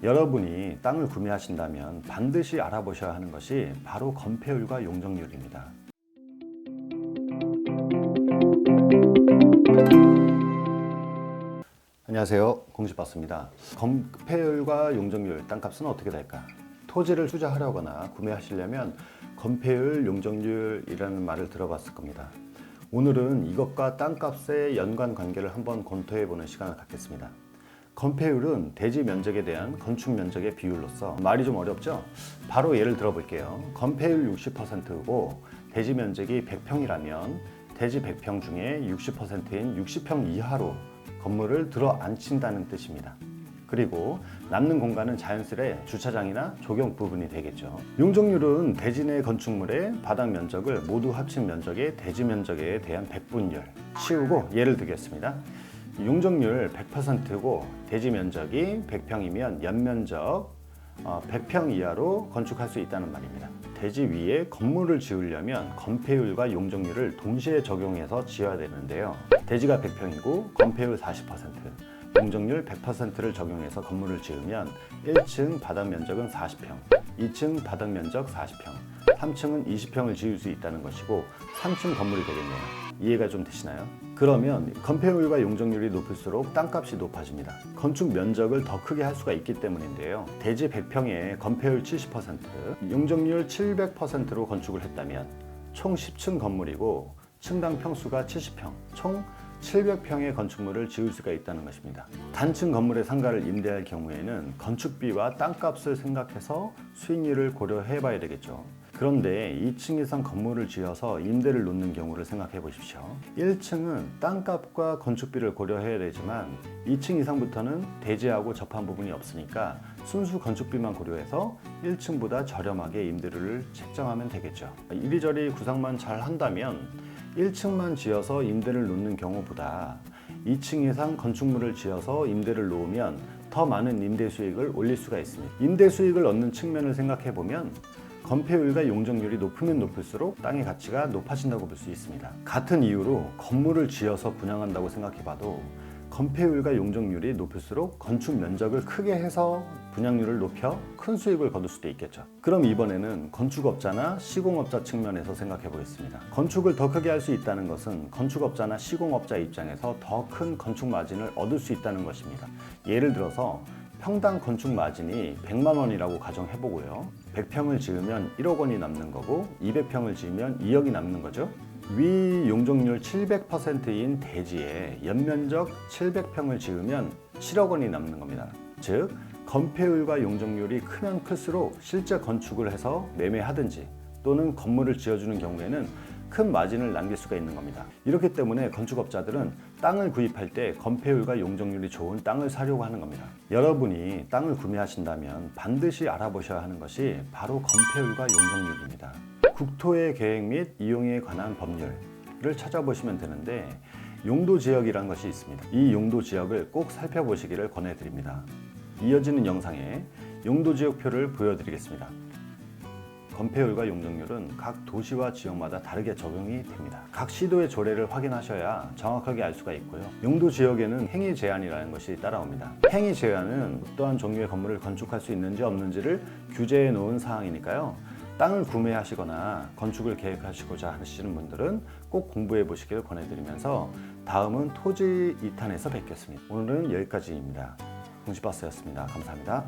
여러분이 땅을 구매하신다면 반드시 알아보셔야 하는 것이 바로 건폐율과 용적률입니다. 안녕하세요, 공시박스입니다. 건폐율과 용적률, 땅값은 어떻게 될까? 토지를 투자하려거나 구매하시려면 건폐율, 용적률이라는 말을 들어봤을 겁니다. 오늘은 이것과 땅값의 연관 관계를 한번 검토해보는 시간을 갖겠습니다. 건폐율은 대지 면적에 대한 건축 면적의 비율로서 말이 좀 어렵죠? 바로 예를 들어 볼게요. 건폐율 60%고 대지 면적이 100평이라면 대지 100평 중에 60%인 60평 이하로 건물을 들어 앉힌다는 뜻입니다. 그리고 남는 공간은 자연스레 주차장이나 조경 부분이 되겠죠. 용적률은 대지 내 건축물의 바닥 면적을 모두 합친 면적의 대지 면적에 대한 백분율 치우고 예를 들겠습니다. 용적률 100%고 대지 면적이 100평이면 연면적 100평 이하로 건축할 수 있다는 말입니다. 대지 위에 건물을 지으려면 건폐율과 용적률을 동시에 적용해서 지어야 되는데요. 대지가 100평이고 건폐율 40%, 용적률 100%를 적용해서 건물을 지으면 1층 바닥 면적은 40평, 2층 바닥 면적 40평, 3층은 20평을 지을 수 있다는 것이고 3층 건물이 되겠네요. 이해가 좀 되시나요? 그러면 건폐율과 용적률이 높을수록 땅값이 높아집니다. 건축 면적을 더 크게 할 수가 있기 때문인데요. 대지 100평에 건폐율 70%, 용적률 700%로 건축을 했다면 총 10층 건물이고 층당 평수가 70평, 총 700평의 건축물을 지을 수가 있다는 것입니다. 단층 건물의 상가를 임대할 경우에는 건축비와 땅값을 생각해서 수익률을 고려해 봐야 되겠죠. 그런데 2층 이상 건물을 지어서 임대를 놓는 경우를 생각해 보십시오. 1층은 땅값과 건축비를 고려해야 되지만 2층 이상부터는 대지하고 접한 부분이 없으니까 순수 건축비만 고려해서 1층보다 저렴하게 임대료를 책정하면 되겠죠. 이리저리 구상만 잘 한다면 1층만 지어서 임대를 놓는 경우보다 2층 이상 건축물을 지어서 임대를 놓으면 더 많은 임대 수익을 올릴 수가 있습니다. 임대 수익을 얻는 측면을 생각해 보면 건폐율과 용적률이 높으면 높을수록 땅의 가치가 높아진다고 볼 수 있습니다. 같은 이유로 건물을 지어서 분양한다고 생각해 봐도 건폐율과 용적률이 높을수록 건축 면적을 크게 해서 분양률을 높여 큰 수익을 거둘 수도 있겠죠. 그럼 이번에는 건축업자나 시공업자 측면에서 생각해 보겠습니다. 건축을 더 크게 할 수 있다는 것은 건축업자나 시공업자 입장에서 더 큰 건축 마진을 얻을 수 있다는 것입니다. 예를 들어서 평당 건축 마진이 100만 원이라고 가정해 보고요. 100평을 지으면 1억 원이 남는 거고 200평을 지으면 2억이 남는 거죠. 위 용적률 700%인 대지에 연면적 700평을 지으면 7억 원이 남는 겁니다. 즉 건폐율과 용적률이 크면 클수록 실제 건축을 해서 매매하든지 또는 건물을 지어주는 경우에는 큰 마진을 남길 수가 있는 겁니다. 이렇기 때문에 건축업자들은 땅을 구입할 때 건폐율과 용적률이 좋은 땅을 사려고 하는 겁니다. 여러분이 땅을 구매하신다면 반드시 알아보셔야 하는 것이 바로 건폐율과 용적률입니다. 국토의 계획 및 이용에 관한 법률을 찾아보시면 되는데 용도지역이라는 것이 있습니다. 이 용도지역을 꼭 살펴보시기를 권해드립니다. 이어지는 영상에 용도지역표를 보여드리겠습니다. 건폐율과 용적률은 각 도시와 지역마다 다르게 적용이 됩니다. 각 시도의 조례를 확인하셔야 정확하게 알 수가 있고요. 용도 지역에는 행위 제한이라는 것이 따라옵니다. 행위 제한은 어떠한 종류의 건물을 건축할 수 있는지 없는지를 규제해 놓은 사항이니까요. 땅을 구매하시거나 건축을 계획하시고자 하시는 분들은 꼭 공부해 보시길 권해드리면서 다음은 토지 2탄에서 뵙겠습니다. 오늘은 여기까지입니다. 공시박스였습니다. 감사합니다.